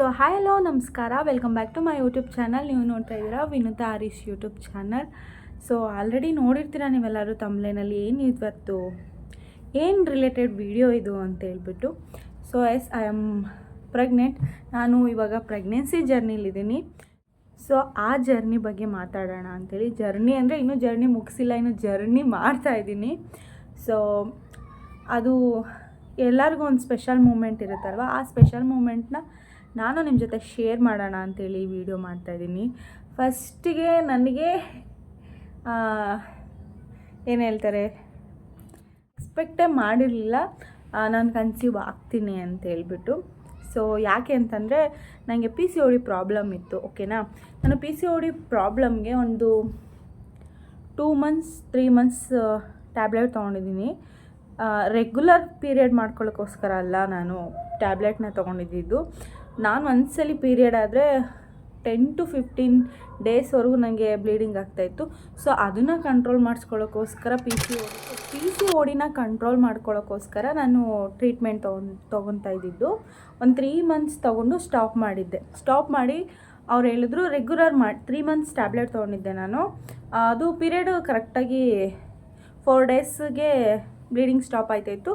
So hi hello ನಮಸ್ಕಾರ, welcome back to my YouTube channel. ನೀವು ನೋಡ್ತಾ ಇದ್ದೀರಾ Vinutha Harish YouTube channel. So already ನೋಡಿರ್ತೀರ ನೀವೆಲ್ಲರೂ ತಮ್ಲೇನಲ್ಲಿ ಏನು ರಿಲೇಟೆಡ್ ವಿಡಿಯೋ ಇದು ಅಂತ ಹೇಳ್ಬಿಟ್ಟು. So yes, I am pregnant. ನಾನು ಇವಾಗ ಪ್ರೆಗ್ನೆನ್ಸಿ ಜರ್ನಿಲಿದ್ದೀನಿ. ಸೊ ಆ ಜರ್ನಿ ಬಗ್ಗೆ ಮಾತಾಡೋಣ ಅಂಥೇಳಿ. ಜರ್ನಿ ಅಂದರೆ ಇನ್ನೂ ಜರ್ನಿ ಮುಗಿಸಿಲ್ಲ, ಇನ್ನೂ ಜರ್ನಿ ಮಾಡ್ತಾಯಿದ್ದೀನಿ. ಸೊ ಅದು ಎಲ್ಲರಿಗೂ ಒಂದು ಸ್ಪೆಷಲ್ ಮೂಮೆಂಟ್ ಇರುತ್ತಲ್ವ, ಆ ಸ್ಪೆಷಲ್ ಮೂಮೆಂಟ್ನ ನಾನು ನಿಮ್ಮ ಜೊತೆ ಶೇರ್ ಮಾಡೋಣ ಅಂಥೇಳಿ ವಿಡಿಯೋ ಮಾಡ್ತಾಯಿದ್ದೀನಿ. ಫಸ್ಟಿಗೆ ನನಗೆ ಏನು ಹೇಳ್ತಾರೆ, ಎಕ್ಸ್ಪೆಕ್ಟೇ ಮಾಡಿರಲಿಲ್ಲ ನಾನು ಕನ್ಸೀವ್ ಆಗ್ತೀನಿ ಅಂತ ಹೇಳ್ಬಿಟ್ಟು. ಸೊ ಯಾಕೆ ಅಂತಂದರೆ ನನಗೆ PCOD ಪ್ರಾಬ್ಲಮ್ ಇತ್ತು. ಓಕೆನಾ, ನಾನು PCOD ಪ್ರಾಬ್ಲಮ್ಗೆ ಒಂದು 2 ಮಂತ್ಸ್ 3 ಮಂತ್ಸ್ ಟ್ಯಾಬ್ಲೆಟ್ ತೊಗೊಂಡಿದ್ದೀನಿ. ರೆಗ್ಯುಲರ್ ಪೀರಿಯಡ್ ಮಾಡ್ಕೊಳ್ಳೋಕ್ಕೋಸ್ಕರ ಅಲ್ಲ ನಾನು ಟ್ಯಾಬ್ಲೆಟ್ನ ತೊಗೊಂಡಿದ್ದು. ನಾನು ಒಂದ್ಸಲಿ ಪೀರಿಯಡ್ ಆದರೆ 10 to 15 ಡೇಸ್ವರೆಗೂ ನನಗೆ ಬ್ಲೀಡಿಂಗ್ ಆಗ್ತಾಯಿತ್ತು. ಸೊ ಅದನ್ನು ಕಂಟ್ರೋಲ್ ಮಾಡಿಸ್ಕೊಳ್ಳೋಕ್ಕೋಸ್ಕರ PCODನ ಕಂಟ್ರೋಲ್ ಮಾಡ್ಕೊಳ್ಳೋಕ್ಕೋಸ್ಕರ ನಾನು ಟ್ರೀಟ್ಮೆಂಟ್ ತೊಗೊತಾ ಇದ್ದಿದ್ದು. ಒಂದು 3 ಮಂತ್ಸ್ ತೊಗೊಂಡು ಸ್ಟಾಪ್ ಮಾಡಿ ಅವ್ರು ಹೇಳಿದ್ರು ರೆಗ್ಯುಲರ್ 3 ಮಂತ್ಸ್ ಟ್ಯಾಬ್ಲೆಟ್ ತೊಗೊಂಡಿದ್ದೆ ನಾನು. ಅದು ಪೀರಿಯಡ್ ಕರೆಕ್ಟಾಗಿ 4 ಡೇಸ್ಗೆ ಬ್ಲೀಡಿಂಗ್ ಸ್ಟಾಪ್ ಆಯ್ತಾಯಿತ್ತು.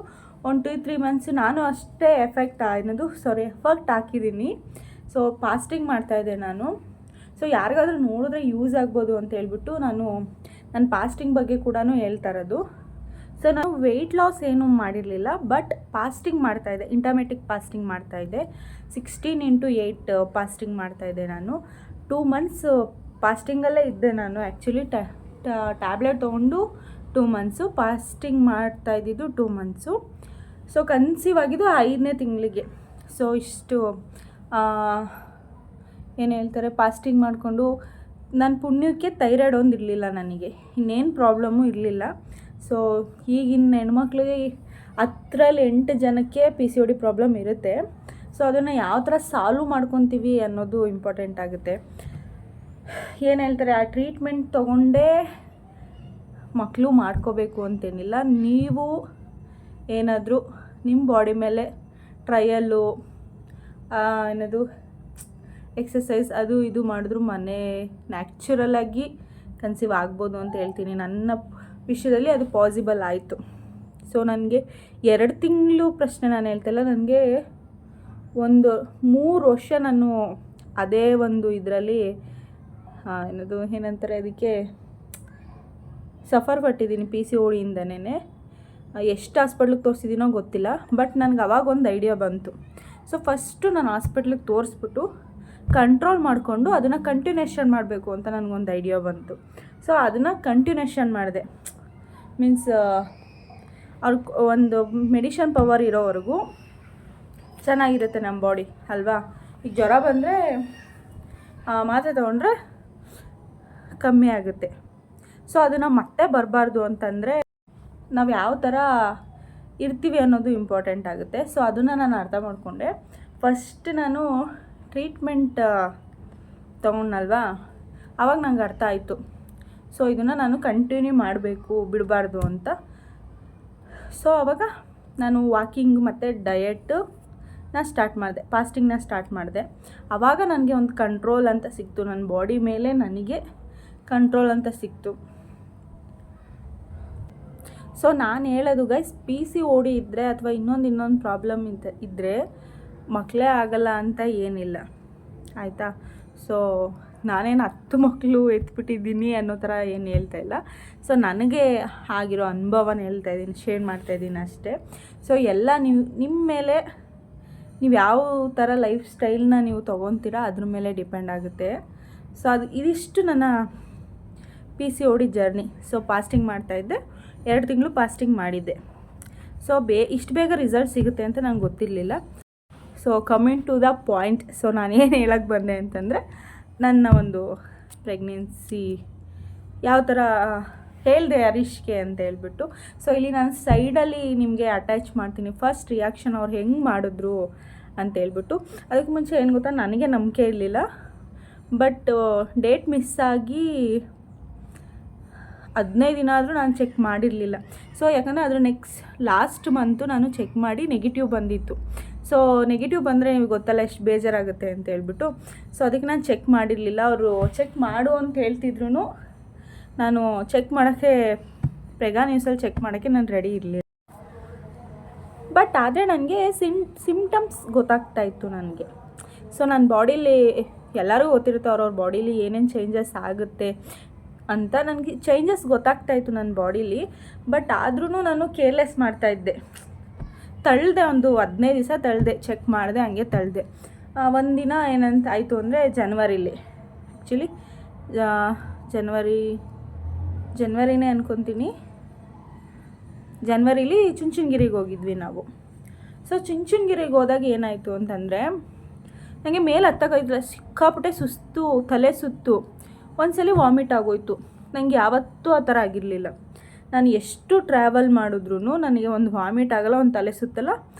ಒಂದು 2-3 ಮಂತ್ಸ್ ನಾನು ಅಷ್ಟೇ ಎಫೆಕ್ಟ್ ಹಾಕಿದ್ದೀನಿ. ಸೊ ಫಾಸ್ಟಿಂಗ್ ಮಾಡ್ತಾಯಿದ್ದೆ ನಾನು. ಸೊ ಯಾರಿಗಾದ್ರೂ ನೋಡಿದ್ರೆ ಯೂಸ್ ಆಗ್ಬೋದು ಅಂತ ಹೇಳ್ಬಿಟ್ಟು ನನ್ನ ಫಾಸ್ಟಿಂಗ್ ಬಗ್ಗೆ ಕೂಡ ಹೇಳ್ತಾ ಇರೋದು. ಸೊ ನಾನು ವೆಯ್ಟ್ ಲಾಸ್ ಏನೂ ಮಾಡಿರಲಿಲ್ಲ, ಬಟ್ ಫಾಸ್ಟಿಂಗ್ ಮಾಡ್ತಾಯಿದ್ದೆ, ಇಂಟರ್ಮಿಟೆಂಟ್ ಫಾಸ್ಟಿಂಗ್ ಮಾಡ್ತಾಯಿದ್ದೆ. 16x8 ಫಾಸ್ಟಿಂಗ್ ಮಾಡ್ತಾಯಿದ್ದೆ ನಾನು. 2 ಮಂತ್ಸ್ ಫಾಸ್ಟಿಂಗಲ್ಲೇ ಇದ್ದೆ ನಾನು. ಆ್ಯಕ್ಚುಲಿ ಟ್ಯಾಬ್ಲೆಟ್ ತೊಗೊಂಡು 2 ಮಂತ್ಸು, ಫಾಸ್ಟಿಂಗ್ ಮಾಡ್ತಾಯಿದ್ದಿದ್ದು 2 ಮಂತ್ಸು. ಸೊ ಕನ್ಸೀವ್ ಆಗಿದ್ದು 5ನೇ ತಿಂಗಳಿಗೆ. ಸೊ ಇಷ್ಟು ಏನು ಹೇಳ್ತಾರೆ, ಫಾಸ್ಟಿಂಗ್ ಮಾಡಿಕೊಂಡು ನನ್ನ ಪುಣ್ಯಕ್ಕೆ ಥೈರಾಯ್ಡ್ ಒಂದು ಇರಲಿಲ್ಲ ನನಗೆ, ಇನ್ನೇನು ಪ್ರಾಬ್ಲಮ್ಮು ಇರಲಿಲ್ಲ. ಸೊ ಈಗಿನ ಹೆಣ್ಮಕ್ಳಿಗೆ 10ರಲ್ಲಿ 8 ಜನಕ್ಕೆ PCOD ಪ್ರಾಬ್ಲಮ್ ಇರುತ್ತೆ. ಸೊ ಅದನ್ನು ಯಾವ ಥರ ಸಾಲ್ವ್ ಮಾಡ್ಕೊತೀವಿ ಅನ್ನೋದು ಇಂಪಾರ್ಟೆಂಟ್ ಆಗುತ್ತೆ. ಏನು ಹೇಳ್ತಾರೆ, ಆ ಟ್ರೀಟ್ಮೆಂಟ್ ತೊಗೊಂಡೇ ಮಕ್ಕಳು ಮಾಡ್ಕೋಬೇಕು ಅಂತೇನಿಲ್ಲ. ನೀವು ಏನಾದರೂ ನಿಮ್ಮ ಬಾಡಿ ಮೇಲೆ ಟ್ರಯಲ್ಲು ಎಕ್ಸಸೈಸ್ ಅದು ಇದು ಮಾಡಿದ್ರು ನ್ಯಾಚುರಲಾಗಿ ಕನ್ಸೀವ್ ಆಗ್ಬೋದು ಅಂತ ಹೇಳ್ತೀನಿ. ನನ್ನ ವಿಷಯದಲ್ಲಿ ಅದು ಪಾಸಿಬಲ್ ಆಯಿತು. ಸೊ ನನಗೆ 2 ತಿಂಗಳು ಪ್ರಶ್ನೆ ನಾನು ಹೇಳ್ತಿಲ್ಲ, ನನಗೆ ಒಂದು 3 ವರ್ಷ ನಾನು ಅದೇ ಒಂದು ಇದರಲ್ಲಿ ಏನಂತಾರೆ ಅದಕ್ಕೆ ಸಫರ್ ಪಟ್ಟಿದ್ದೀನಿ PCODಯಿಂದನೇ. ಎಷ್ಟು ಹಾಸ್ಪಿಟ್ಲಿಗೆ ತೋರಿಸಿದ್ದೀನೋ ಗೊತ್ತಿಲ್ಲ, ಬಟ್ ನನಗೆ ಅವಾಗ ಒಂದು ಐಡಿಯಾ ಬಂತು. ಸೊ ಫಸ್ಟು ನಾನು ಹಾಸ್ಪಿಟ್ಲಿಗೆ ತೋರಿಸ್ಬಿಟ್ಟು ಕಂಟ್ರೋಲ್ ಮಾಡಿಕೊಂಡು ಅದನ್ನು ಕಂಟಿನ್ಯೂಷನ್ ಮಾಡಬೇಕು ಅಂತ ನನಗೊಂದು ಐಡಿಯಾ ಬಂತು. ಸೊ ಅದನ್ನು ಕಂಟಿನ್ಯೂಷನ್ ಮಾಡಿದೆ. ಮೀನ್ಸ್ ಅವ್ರಿಗೆ ಒಂದು ಮೆಡಿಷನ್ ಪವರ್ ಇರೋವರೆಗೂ ಚೆನ್ನಾಗಿರುತ್ತೆ ನಮ್ಮ ಬಾಡಿ ಅಲ್ವಾ. ಈಗ ಜ್ವರ ಬಂದರೆ ಮಾತ್ರೆ ತೊಗೊಂಡ್ರೆ ಕಮ್ಮಿ ಆಗುತ್ತೆ. ಸೊ ಅದನ್ನು ಮತ್ತೆ ಬರಬಾರ್ದು ಅಂತಂದರೆ ನಾವು ಯಾವ ಥರ ಇರ್ತೀವಿ ಅನ್ನೋದು ಇಂಪಾರ್ಟೆಂಟ್ ಆಗುತ್ತೆ. ಸೊ ಅದನ್ನು ನಾನು ಅರ್ಥ ಮಾಡಿಕೊಂಡೆ. ಫಸ್ಟ್ ನಾನು ಟ್ರೀಟ್ಮೆಂಟ್ ತೊಗೊಂಡಲ್ವಾ, ಆವಾಗ ನಂಗೆ ಅರ್ಥ ಆಯಿತು. ಸೊ ಇದನ್ನು ನಾನು ಕಂಟಿನ್ಯೂ ಮಾಡಬೇಕು, ಬಿಡಬಾರ್ದು ಅಂತ. ಸೊ ಆವಾಗ ನಾನು ವಾಕಿಂಗ್ ಮತ್ತು ಡಯೆಟ್ನ ಸ್ಟಾರ್ಟ್ ಮಾಡಿದೆ, ಫಾಸ್ಟಿಂಗ್ನ ಸ್ಟಾರ್ಟ್ ಮಾಡಿದೆ. ಆವಾಗ ನನಗೆ ಒಂದು ಕಂಟ್ರೋಲ್ ಅಂತ ಸಿಕ್ತು, ನನ್ನ ಬಾಡಿ ಮೇಲೆ ನನಗೆ ಕಂಟ್ರೋಲ್ ಅಂತ ಸಿಕ್ತು. ಸೊ ನಾನು ಹೇಳೋದು ಗೈಸ್, PCOD ಇದ್ದರೆ ಅಥವಾ ಇನ್ನೊಂದು ಪ್ರಾಬ್ಲಮ್ ಇದ್ದರೆ ಮಕ್ಕಳೇ ಆಗಲ್ಲ ಅಂತ ಏನಿಲ್ಲ, ಆಯಿತಾ. ಸೊ ನಾನೇನು 10 ಮಕ್ಕಳು ಎತ್ಬಿಟ್ಟಿದ್ದೀನಿ ಅನ್ನೋ ಥರ ಏನು ಹೇಳ್ತಾ ಇಲ್ಲ. ಸೊ ನನಗೆ ಆಗಿರೋ ಅನುಭವನ ಹೇಳ್ತಾಯಿದ್ದೀನಿ, ಶೇರ್ ಮಾಡ್ತಾಯಿದ್ದೀನಿ ಅಷ್ಟೇ. ಸೊ ಎಲ್ಲ ನಿಮ್ಮ ಮೇಲೆ ನೀವು ಯಾವ ಥರ ಲೈಫ್ ಸ್ಟೈಲ್ನ ನೀವು ತೊಗೊತೀರಾ ಅದ್ರ ಮೇಲೆ ಡಿಪೆಂಡ್ ಆಗುತ್ತೆ. ಸೊ ಇದಿಷ್ಟು ನನ್ನ PCOD ಜರ್ನಿ. ಸೊ ಫಾಸ್ಟಿಂಗ್ ಮಾಡ್ತಾಯಿದ್ದೆ, 2 ತಿಂಗಳು ಫಾಸ್ಟಿಂಗ್ ಮಾಡಿದ್ದೆ. ಸೊ ಇಷ್ಟು ಬೇಗ ರಿಸಲ್ಟ್ ಸಿಗುತ್ತೆ ಅಂತ ನಂಗೆ ಗೊತ್ತಿರಲಿಲ್ಲ. So coming to the point. So ನಾನೇನು ಹೇಳಕ್ಕೆ ಬಂದೆ ಅಂತಂದರೆ, ನನ್ನ ಒಂದು ಪ್ರೆಗ್ನೆನ್ಸಿ ಯಾವ ಥರ ಹೇಳಿದೆ ಹರೀಶ್ಗೆ ಅಂತ ಹೇಳ್ಬಿಟ್ಟು. ಸೊ ಇಲ್ಲಿ ನಾನು ಸೈಡಲ್ಲಿ ನಿಮಗೆ ಅಟ್ಯಾಚ್ ಮಾಡ್ತೀನಿ ಫಸ್ಟ್ ರಿಯಾಕ್ಷನ್ ಅವ್ರು ಹೆಂಗೆ ಮಾಡಿದ್ರು ಅಂತ ಹೇಳ್ಬಿಟ್ಟು. ಅದಕ್ಕೆ ಮುಂಚೆ ಏನು ಗೊತ್ತಾ, ನನಗೆ ನಂಬಿಕೆ ಇರಲಿಲ್ಲ. ಬಟ್ ಡೇಟ್ ಮಿಸ್ ಆಗಿ 15 ದಿನ ಆದರೂ ನಾನು ಚೆಕ್ ಮಾಡಿರಲಿಲ್ಲ. ಸೊ ಯಾಕಂದರೆ ಅದ್ರ ಲಾಸ್ಟ್ ಮಂತು ನಾನು ಚೆಕ್ ಮಾಡಿ ನೆಗೆಟಿವ್ ಬಂದಿತ್ತು. ಸೊ ನೆಗೆಟಿವ್ ಬಂದರೆ ನಿಮಗೆ ಗೊತ್ತಲ್ಲ ಎಷ್ಟು ಬೇಜಾರಾಗುತ್ತೆ ಅಂತ ಹೇಳ್ಬಿಟ್ಟು, ಸೊ ಅದಕ್ಕೆ ನಾನು ಚೆಕ್ ಮಾಡಿರಲಿಲ್ಲ. ಅವರು ಚೆಕ್ ಮಾಡು ಅಂತ ಹೇಳ್ತಿದ್ರು, ನಾನು ಚೆಕ್ ಮಾಡೋಕ್ಕೆ ಪ್ರೆಗಾ ನ್ಯೂಸಲ್ಲಿ ಚೆಕ್ ಮಾಡೋಕ್ಕೆ ನಾನು ರೆಡಿ ಇರಲಿಲ್ಲ. ಬಟ್ ಆದರೆ ನನಗೆ ಸಿಮ್ಟಮ್ಸ್ ಗೊತ್ತಾಗ್ತಾಯಿತ್ತು ನನಗೆ. ಸೊ ನನ್ನ ಬಾಡೀಲಿ ಎಲ್ಲರಿಗೂ ಗೊತ್ತಿರುತ್ತೆ ಅವ್ರವ್ರ ಬಾಡೀಲಿ ಏನೇನು ಚೇಂಜಸ್ ಆಗುತ್ತೆ ಅಂತ. ನನಗೆ ಚೇಂಜಸ್ ಗೊತ್ತಾಗ್ತಾಯಿತ್ತು ನನ್ನ ಬಾಡೀಲಿ. ಬಟ್ ಆದ್ರೂ ನಾನು ಕೇರ್ಲೆಸ್ ಮಾಡ್ತಾಯಿದ್ದೆ, ತಳ್ಳಿದೆ. ಒಂದು 15 ದಿವಸ ತಳ್ಳಿದೆ, ಚೆಕ್ ಮಾಡಿದೆ, ಹಂಗೆ ತಳ್ಳಿದೆ. ಒಂದಿನ ಏನಂತ ಆಯಿತು ಅಂದರೆ ಜನವರಿಲಿ, ಆ್ಯಕ್ಚುಲಿ ಜನವರಿನೇ ಅನ್ಕೊತೀನಿ, ಜನವರಿಲಿ ಚುಂಚನಗಿರಿಗೆ ಹೋಗಿದ್ವಿ ನಾವು. ಸೊ ಚುಂಚನಗಿರಿಗೆ ಹೋದಾಗ ಏನಾಯಿತು ಅಂತಂದರೆ ನನಗೆ ಮೇಲೆ ಹತ್ತಕ್ಕಾಯ್ತಿಲ್ಲ, ಸಿಕ್ಕಾಪಟ್ಟೆ ಸುಸ್ತು, ತಲೆ ಸುತ್ತು, ಒಂದ್ಸಲ ವಾಮಿಟ್ ಆಗೋಯ್ತು. ನನಗೆ ಯಾವತ್ತೂ ಆ ಥರ ಆಗಿರಲಿಲ್ಲ. ನಾನು ಎಷ್ಟು ಟ್ರಾವೆಲ್ ಮಾಡಿದ್ರೂ ನನಗೆ ಒಂದು ವಾಮಿಟ್ ಆಗೋಲ್ಲ, ಒಂದು ತಲೆ ಸುತ್ತಲ್ಲ.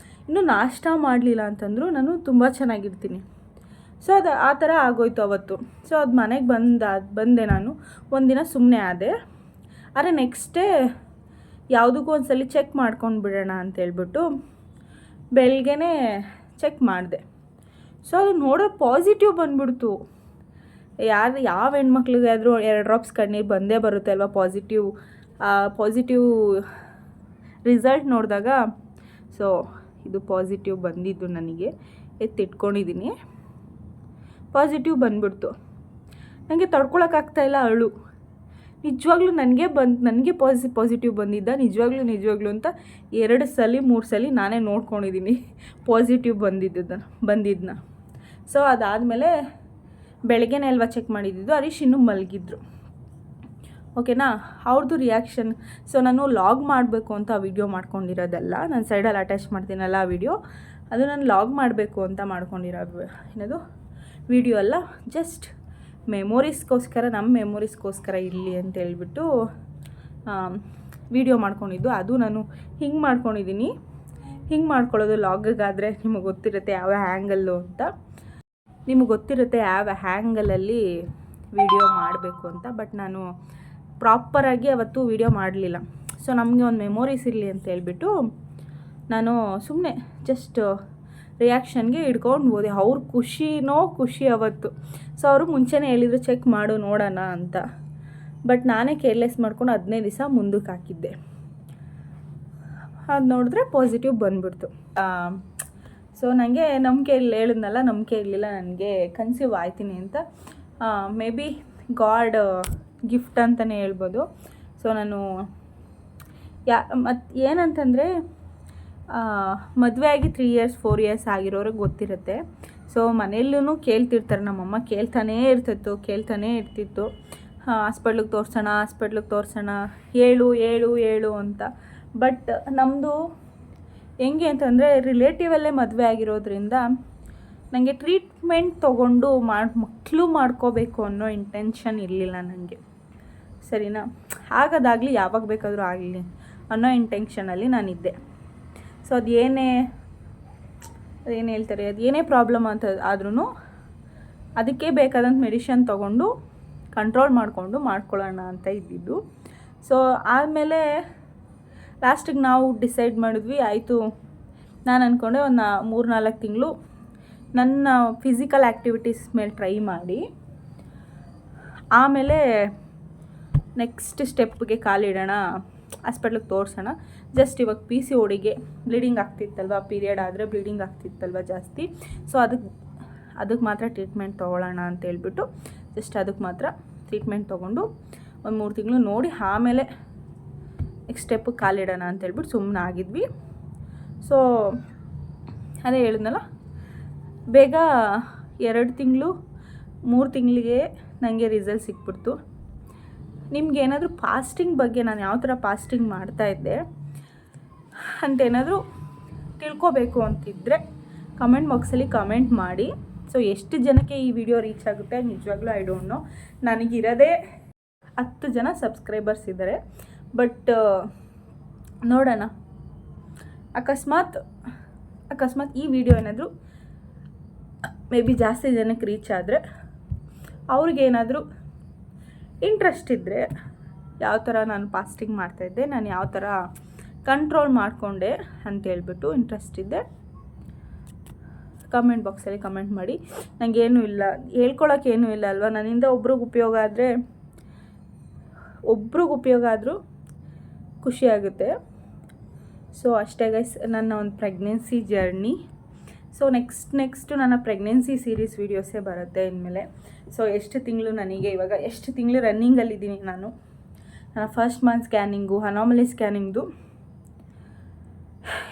ಇನ್ನೂ ನಾಷ್ಟ ಮಾಡಲಿಲ್ಲ ಅಂತಂದರೂ ನಾನು ತುಂಬ ಚೆನ್ನಾಗಿರ್ತೀನಿ. ಸೊ ಅದು ಆ ಥರ ಆಗೋಯ್ತು ಅವತ್ತು. ಸೊ ಅದು ಮನೆಗೆ ಬಂದೆ ನಾನು. ಒಂದಿನ ಸುಮ್ಮನೆ ಆದೆ. ಆದರೆ ನೆಕ್ಸ್ಟ್ ಡೇ ಯಾವುದಕ್ಕೂ ಒಂದ್ಸಲ ಚೆಕ್ ಮಾಡ್ಕೊಂಡು ಬಿಡೋಣ ಅಂತೇಳ್ಬಿಟ್ಟು ಬೆಳಗ್ಗೆನೇ ಚೆಕ್ ಮಾಡಿದೆ. ಸೊ ಅದು ನೋಡೋ ಪಾಸಿಟಿವ್ ಬಂದ್ಬಿಡ್ತು. ಯಾವ ಹೆಣ್ಮಕ್ಳಿಗೆ ಆದರೂ 2 ಡ್ರಾಪ್ಸ್ ಕಣ್ಣೀರು ಬಂದೇ ಬರುತ್ತೆ ಅಲ್ವಾ ಪಾಸಿಟಿವ್ ರಿಸಲ್ಟ್ ನೋಡಿದಾಗ. ಸೊ ಇದು ಪಾಸಿಟಿವ್ ಬಂದಿದ್ದು, ನನಗೆ ಎತ್ತಿಟ್ಕೊಂಡಿದ್ದೀನಿ. ಪಾಸಿಟಿವ್ ಬಂದ್ಬಿಡ್ತು. ನನಗೆ ತಡ್ಕೊಳಕ್ಕಾಗ್ತಾಯಿಲ್ಲ ಅಳು. ನಿಜವಾಗ್ಲೂ ನನಗೆ ಪಾಸಿಟಿವ್ ಬಂದಿದ್ದ ನಿಜವಾಗ್ಲೂ ಅಂತ 2 ಸಲ 3 ಸಲ ನಾನೇ ನೋಡ್ಕೊಂಡಿದ್ದೀನಿ ಪಾಸಿಟಿವ್ ಬಂದಿದ್ದನ್ನ. ಸೊ ಅದಾದಮೇಲೆ ಬೆಳಗ್ಗೆನೇ ಅಲ್ವಾ ಚೆಕ್ ಮಾಡಿದ್ದು. ಹರೀಶ್ ಇನ್ನೂ ಮಲಗಿದ್ರು, ಓಕೆನಾ. ಅವ್ರದ್ದು ರಿಯಾಕ್ಷನ್. ಸೊ ನಾನು ಲಾಗ್ ಮಾಡಬೇಕು ಅಂತ ವಿಡಿಯೋ ಮಾಡ್ಕೊಂಡಿರೋದಲ್ಲ, ನಾನು ಸೈಡಲ್ಲಿ ಅಟ್ಯಾಚ್ ಮಾಡ್ತೀನಲ್ಲ ಆ ವಿಡಿಯೋ, ಅದು ನಾನು ಲಾಗ್ ಮಾಡಬೇಕು ಅಂತ ಮಾಡ್ಕೊಂಡಿರೋ ಏನದು ವಿಡಿಯೋ ಅಲ್ಲ, ಜಸ್ಟ್ ಮೆಮೊರೀಸ್ಗೋಸ್ಕರ, ನಮ್ಮ ಮೆಮೊರೀಸ್ಗೋಸ್ಕರ ಇರಲಿ ಅಂತ ಹೇಳ್ಬಿಟ್ಟು ವಿಡಿಯೋ ಮಾಡ್ಕೊಂಡಿದ್ದು. ಅದು ನಾನು ಹಿಂಗೆ ಮಾಡ್ಕೊಂಡಿದ್ದೀನಿ. ಹಿಂಗೆ ಮಾಡ್ಕೊಳ್ಳೋದು ಲಾಗಿಗಾದರೆ ನಿಮಗೆ ಗೊತ್ತಿರುತ್ತೆ ಯಾವ ಹ್ಯಾಂಗಲ್ಲು ಅಂತ, ನಿಮಗೆ ಗೊತ್ತಿರುತ್ತೆ ಯಾವ ಹ್ಯಾಂಗಲಲ್ಲಿ ವಿಡಿಯೋ ಮಾಡಬೇಕು ಅಂತ. ಬಟ್ ನಾನು ಪ್ರಾಪರಾಗಿ ಅವತ್ತು ವಿಡಿಯೋ ಮಾಡಲಿಲ್ಲ. ಸೊ ನಮಗೆ ಒಂದು ಮೆಮೊರೀಸ್ ಇರಲಿ ಅಂತ ಹೇಳ್ಬಿಟ್ಟು ನಾನು ಸುಮ್ಮನೆ ಜಸ್ಟ್ ರಿಯಾಕ್ಷನ್ಗೆ ಹಿಡ್ಕೊಂಡು ಹೋದೆ. ಅವ್ರ ಖುಷಿ ಅವತ್ತು. ಸೊ ಅವರು ಮುಂಚೆನೇ ಹೇಳಿದರು ಚೆಕ್ ಮಾಡು ನೋಡೋಣ ಅಂತ. ಬಟ್ ನಾನೇ ಕೇರ್ಲೆಸ್ ಮಾಡ್ಕೊಂಡು 15 ದಿವಸ ಮುಂದಕ್ಕೆ ಹಾಕಿದ್ದೆ. ಅದು ನೋಡಿದ್ರೆ ಪಾಸಿಟಿವ್ ಬಂದ್ಬಿಡ್ತು. ಸೊ ನನಗೆ ನಂಬಿಕೆ ಹೇಳಿದ್ನಲ್ಲ, ನಂಬಿಕೆ ಇರಲಿಲ್ಲ ನನಗೆ ಕನ್ಸೀವ್ ಆಯ್ತೀನಿ ಅಂತ. ಮೇ ಬಿ ಗಾಡ್ ಗಿಫ್ಟ್ ಅಂತಲೇ ಹೇಳ್ಬೋದು. ಸೊ ನಾನು ಮತ್ತು ಏನಂತಂದರೆ ಮದುವೆ ಆಗಿ 3 ಇಯರ್ಸ್ 4 ಇಯರ್ಸ್ ಆಗಿರೋರಿಗೆ ಗೊತ್ತಿರುತ್ತೆ. ಸೊ ಮನೆಯಲ್ಲೂ ಕೇಳ್ತಿರ್ತಾರೆ, ನಮ್ಮಮ್ಮ ಕೇಳ್ತಾನೇ ಇರ್ತಿತ್ತು ಹಾಸ್ಪಿಟ್ಲಿಗೆ ತೋರಿಸೋಣ ಹೇಳು ಅಂತ. ಬಟ್ ನಮ್ಮದು ಹೆಂಗೆ ಅಂತಂದರೆ ರಿಲೇಟಿವಲ್ಲೇ ಮದುವೆ ಆಗಿರೋದ್ರಿಂದ ನನಗೆ ಟ್ರೀಟ್ಮೆಂಟ್ ತೊಗೊಂಡು ಮಕ್ಕಳು ಮಾಡ್ಕೋಬೇಕು ಅನ್ನೋ ಇಂಟೆನ್ಷನ್ ಇರಲಿಲ್ಲ ನನಗೆ, ಸರಿನಾ. ಆಗೋದಾಗಲಿ ಯಾವಾಗ ಬೇಕಾದರೂ ಆಗಲಿ ಅನ್ನೋ ಇಂಟೆನ್ಷನಲ್ಲಿ ನಾನಿದ್ದೆ. ಸೊ ಅದೇನೇ ಹೇಳ್ತಾರೆ, ಅದೇನೇ ಪ್ರಾಬ್ಲಮ್ ಅಂತ ಆದ್ರೂ ಅದಕ್ಕೆ ಬೇಕಾದಂಥ ಮೆಡಿಷನ್ ತೊಗೊಂಡು ಕಂಟ್ರೋಲ್ ಮಾಡ್ಕೊಳ್ಳೋಣ ಅಂತ ಇದ್ದಿದ್ದು. ಸೊ ಆದಮೇಲೆ ಲಾಸ್ಟಿಗೆ ನಾವು ಡಿಸೈಡ್ ಮಾಡಿದ್ವಿ, ಆಯಿತು. ನಾನು ಅಂದ್ಕೊಂಡೆ ಒಂದು 3-4 ತಿಂಗಳು ನನ್ನ ಫಿಸಿಕಲ್ ಆ್ಯಕ್ಟಿವಿಟೀಸ್ ಮೇಲೆ ಟ್ರೈ ಮಾಡಿ ಆಮೇಲೆ ನೆಕ್ಸ್ಟ್ ಸ್ಟೆಪ್ಗೆ ಕಾಲಿಡೋಣ, ಹಾಸ್ಪಿಟ್ಲಿಗೆ ತೋರಿಸೋಣ. ಜಸ್ಟ್ ಇವಾಗ PCODಗೆ ಬ್ಲೀಡಿಂಗ್ ಆಗ್ತಿತ್ತಲ್ವ, ಪೀರಿಯಡ್ ಆದರೆ ಬ್ಲೀಡಿಂಗ್ ಆಗ್ತಿತ್ತಲ್ವ ಜಾಸ್ತಿ. ಸೊ ಅದಕ್ಕೆ ಮಾತ್ರ ಟ್ರೀಟ್ಮೆಂಟ್ ತೊಗೊಳ್ಳೋಣ ಅಂತ ಹೇಳ್ಬಿಟ್ಟು ಜಸ್ಟ್ ಅದಕ್ಕೆ ಮಾತ್ರ ಟ್ರೀಟ್ಮೆಂಟ್ ತೊಗೊಂಡು ಒಂದು 3 ತಿಂಗಳು ನೋಡಿ ಆಮೇಲೆ ನೆಕ್ಸ್ಟ್ ಸ್ಟೆಪ್ಪಿಗೆ ಕಾಲಿಡೋಣ ಅಂತ ಹೇಳ್ಬಿಟ್ಟು ಸುಮ್ಮನೆ ಆಗಿದ್ವಿ. ಸೊ ಅದೇ ಹೇಳಿದ್ನಲ್ಲ, ಬೇಗ 2 ತಿಂಗಳು 3 ತಿಂಗಳಿಗೆ ನನಗೆ ರಿಸಲ್ಟ್ ಸಿಕ್ಬಿಡ್ತು. ನಿಮ್ಗೇನಾದರೂ ಫಾಸ್ಟಿಂಗ್ ಬಗ್ಗೆ ನಾನು ಯಾವ ಥರ ಫಾಸ್ಟಿಂಗ್ ಮಾಡ್ತಾಯಿದ್ದೆ ಅಂತೇನಾದರೂ ತಿಳ್ಕೊಬೇಕು ಅಂತಿದ್ದರೆ ಕಮೆಂಟ್ ಬಾಕ್ಸಲ್ಲಿ ಕಮೆಂಟ್ ಮಾಡಿ. ಸೊ ಎಷ್ಟು ಜನಕ್ಕೆ ಈ ವಿಡಿಯೋ ರೀಚ್ ಆಗುತ್ತೆ ನಿಜವಾಗ್ಲೂ ಐ ಡೋಂಟ್ ನೋ. ನನಗಿರೋದೇ 10 ಜನ ಸಬ್ಸ್ಕ್ರೈಬರ್ಸ್ ಇದ್ದಾರೆ. ಬಟ್ ನೋಡೋಣ, ಅಕಸ್ಮಾತ್ ಈ ವಿಡಿಯೋ ಏನಾದರೂ ಮೇ ಬಿ ಜಾಸ್ತಿ ಜನಕ್ಕೆ ರೀಚ್ ಆದರೆ ಅವ್ರಿಗೇನಾದರೂ ಇಂಟ್ರೆಸ್ಟ್ ಇದ್ದರೆ ಯಾವ ಥರ ನಾನು ಫಾಸ್ಟಿಂಗ್ ಮಾಡ್ತಾಯಿದ್ದೆ, ನಾನು ಯಾವ ಥರ ಕಂಟ್ರೋಲ್ ಮಾಡಿಕೊಂಡೆ ಅಂತೇಳ್ಬಿಟ್ಟು ಇಂಟ್ರೆಸ್ಟ್ ಇದ್ದೆ ಕಮೆಂಟ್ ಬಾಕ್ಸಲ್ಲಿ ಕಮೆಂಟ್ ಮಾಡಿ. ನನಗೇನೂ ಇಲ್ಲ, ಹೇಳ್ಕೊಳಕ್ಕೇನೂ ಇಲ್ಲ ಅಲ್ವಾ. ನನ್ನಿಂದ ಒಬ್ರಿಗೆ ಉಪಯೋಗ ಆದರೂ ಖುಷಿಯಾಗುತ್ತೆ. ಸೊ ಅಷ್ಟೇ ಗೈಸ್ ನನ್ನ ಒಂದು ಪ್ರೆಗ್ನೆನ್ಸಿ ಜರ್ನಿ. ಸೊ ನೆಕ್ಸ್ಟ್ ನನ್ನ ಪ್ರೆಗ್ನೆನ್ಸಿ ಸೀರೀಸ್ ವೀಡಿಯೋಸೇ ಬರುತ್ತೆ ಇನ್ಮೇಲೆ. ಸೊ ಎಷ್ಟು ತಿಂಗಳು ರನ್ನಿಂಗಲ್ಲಿದ್ದೀನಿ ನಾನು. ನನ್ನ ಫಸ್ಟ್ ಮಂತ್ ಸ್ಕ್ಯಾನಿಂಗು, ಅನಾಮಲಿ ಸ್ಕ್ಯಾನಿಂಗ್ದು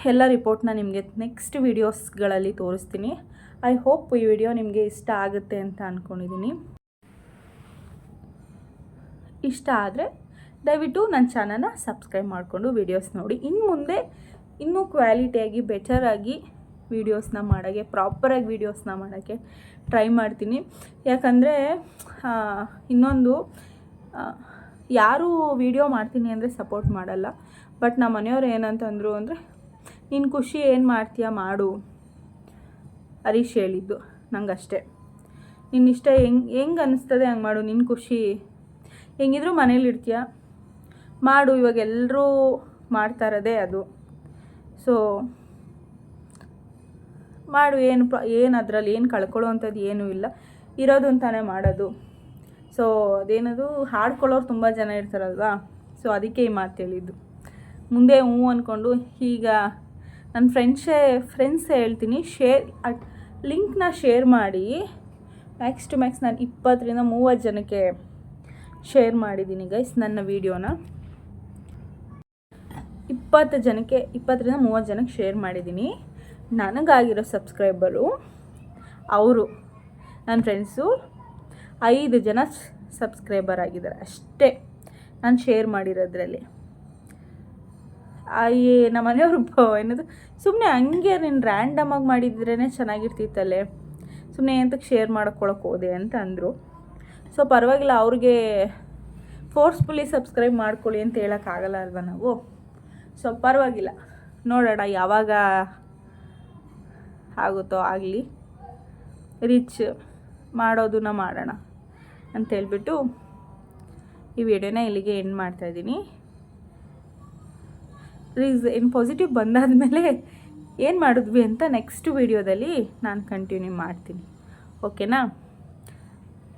ಎಲ್ಲ ರಿಪೋರ್ಟ್ನ ನಿಮಗೆ ನೆಕ್ಸ್ಟ್ ವೀಡಿಯೋಸ್ಗಳಲ್ಲಿ ತೋರಿಸ್ತೀನಿ. ಐ ಹೋಪ್ ಈ ವಿಡಿಯೋ ನಿಮಗೆ ಇಷ್ಟ ಆಗುತ್ತೆ ಅಂತ ಅಂದ್ಕೊಂಡಿದ್ದೀನಿ. ಇಷ್ಟ ಆದರೆ ದಯವಿಟ್ಟು ನನ್ನ ಚಾನಲ್ನ ಸಬ್ಸ್ಕ್ರೈಬ್ ಮಾಡಿಕೊಂಡು ವೀಡಿಯೋಸ್ ನೋಡಿ. ಇನ್ನು ಮುಂದೆ ಇನ್ನೂ ಕ್ವಾಲಿಟಿಯಾಗಿ ಬೆಟರಾಗಿ ವೀಡಿಯೋಸ್ನ ಮಾಡೋಕ್ಕೆ, ಪ್ರಾಪರಾಗಿ ವೀಡಿಯೋಸ್ನ ಮಾಡೋಕ್ಕೆ ಟ್ರೈ ಮಾಡ್ತೀನಿ. ಯಾಕಂದರೆ ಇನ್ನೊಂದು, ಯಾರು ವೀಡಿಯೋ ಮಾಡ್ತೀನಿ ಅಂದರೆ ಸಪೋರ್ಟ್ ಮಾಡಲ್ಲ. ಬಟ್ ನಮ್ಮ ಮನೆಯವ್ರು ಏನಂತಂದರು ಅಂದರೆ, ನಿನ್ನ ಖುಷಿ ಏನು ಮಾಡ್ತೀಯ ಮಾಡು, ಹರೀಶ್ ಹೇಳಿದ್ದು ನಂಗಷ್ಟೇ. ನಿನ್ನ ಇಷ್ಟ ಹೆಂಗೆ ಅನ್ನಿಸ್ತದೆ ಹಂಗೆ ಮಾಡು, ನಿನ್ನ ಖುಷಿ ಹೆಂಗಿದ್ರು ಮನೇಲಿರ್ತೀಯ ಮಾಡು. ಇವಾಗ ಎಲ್ಲರೂ ಮಾಡ್ತಾರದೇ ಅದು. ಸೊ ಮಾಡು, ಏನು ಅದರಲ್ಲಿ ಏನು ಕಳ್ಕೊಳ್ಳೋ ಅಂಥದ್ದು ಏನೂ ಇಲ್ಲ, ಇರೋದು ಅಂತಾನೆ ಮಾಡೋದು. ಸೊ ಅದೇನದು ಹಾಡ್ಕೊಳ್ಳೋರು ತುಂಬ ಜನ ಇರ್ತಾರಲ್ವಾ. ಸೊ ಅದಕ್ಕೆ ಈ ಮಾತು ಹೇಳಿದ್ದು. ಮುಂದೆ ಅಂದ್ಕೊಂಡು ಈಗ ನನ್ನ ಫ್ರೆಂಡ್ಸ್ ಹೇಳ್ತೀನಿ, ಲಿಂಕ್ನ ಶೇರ್ ಮಾಡಿ. ಮ್ಯಾಕ್ಸ್ ಟು ಮ್ಯಾಕ್ಸ್ ನಾನು 20ರಿಂದ 30 ಜನಕ್ಕೆ ಶೇರ್ ಮಾಡಿದ್ದೀನಿ ಗೈಸ್ ನನ್ನ ವೀಡಿಯೋನ. 20ರಿಂದ 30 ಜನಕ್ಕೆ ಶೇರ್ ಮಾಡಿದ್ದೀನಿ. ನನಗಾಗಿರೋ ಸಬ್ಸ್ಕ್ರೈಬರು ಅವರು ನನ್ನ ಫ್ರೆಂಡ್ಸು 5 ಜನ ಸಬ್ಸ್ಕ್ರೈಬರ್ ಆಗಿದ್ದಾರೆ ಅಷ್ಟೇ ನಾನು ಶೇರ್ ಮಾಡಿರೋದ್ರಲ್ಲಿ. ನಮ್ಮ ಮನೆಯವ್ರು ಏನದು, ಸುಮ್ಮನೆ ಹಂಗೆ ನೀನು ರ್ಯಾಂಡಮಾಗಿ ಮಾಡಿದ್ರೇ ಚೆನ್ನಾಗಿರ್ತಿತ್ತಲ್ಲೇ, ಸುಮ್ಮನೆ ಎಂತಕ್ಕೆ ಶೇರ್ ಮಾಡ್ಕೊಳಕ್ಕೆ ಹೋದೆ ಅಂತ ಅಂದರು. ಸೊ ಪರವಾಗಿಲ್ಲ, ಅವ್ರಿಗೆ ಫೋರ್ಸ್ಫುಲಿ ಸಬ್ಸ್ಕ್ರೈಬ್ ಮಾಡ್ಕೊಳ್ಳಿ ಅಂತ ಹೇಳೋಕ್ಕಾಗಲ್ಲ ಅಲ್ವ ನಾವು. ಸೊ ಪರವಾಗಿಲ್ಲ, ನೋಡೋಣ ಯಾವಾಗ ಆಗುತ್ತೋ ಆಗಲಿ, ರೀಚ್ ಮಾಡೋದನ್ನ ಮಾಡೋಣ ಅಂತೇಳ್ಬಿಟ್ಟು ಈ ವಿಡಿಯೋನ ಇಲ್ಲಿಗೆ ಎಂಡ್ ಮಾಡ್ತಾಯಿದ್ದೀನಿ. ಏನು ಪಾಸಿಟಿವ್ ಬಂದಾದಮೇಲೆ ಏನು ಮಾಡಿದ್ವಿ ಅಂತ ನೆಕ್ಸ್ಟ್ ವೀಡಿಯೋದಲ್ಲಿ ನಾನು ಕಂಟಿನ್ಯೂ ಮಾಡ್ತೀನಿ. ಓಕೆನಾ?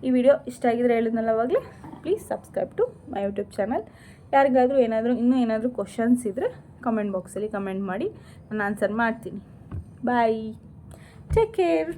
ಈ ವಿಡಿಯೋ ಇಷ್ಟ ಆಗಿದ್ರೆ ಹೇಳಿದ್ನಲ್ಲ ಅವಾಗಲೇ, please subscribe to my YouTube channel. ಯಾರಿಗಾದರೂ ಇನ್ನೂ ಏನಾದರೂ ಕ್ವಶನ್ಸ್ ಇದ್ದರೆ ಕಮೆಂಟ್ ಬಾಕ್ಸಲ್ಲಿ ಕಮೆಂಟ್ ಮಾಡಿ, ನಾನು ಆನ್ಸರ್ ಮಾಡ್ತೀನಿ. ಬಾಯ್, ಟೇಕ್ ಕೇರ್.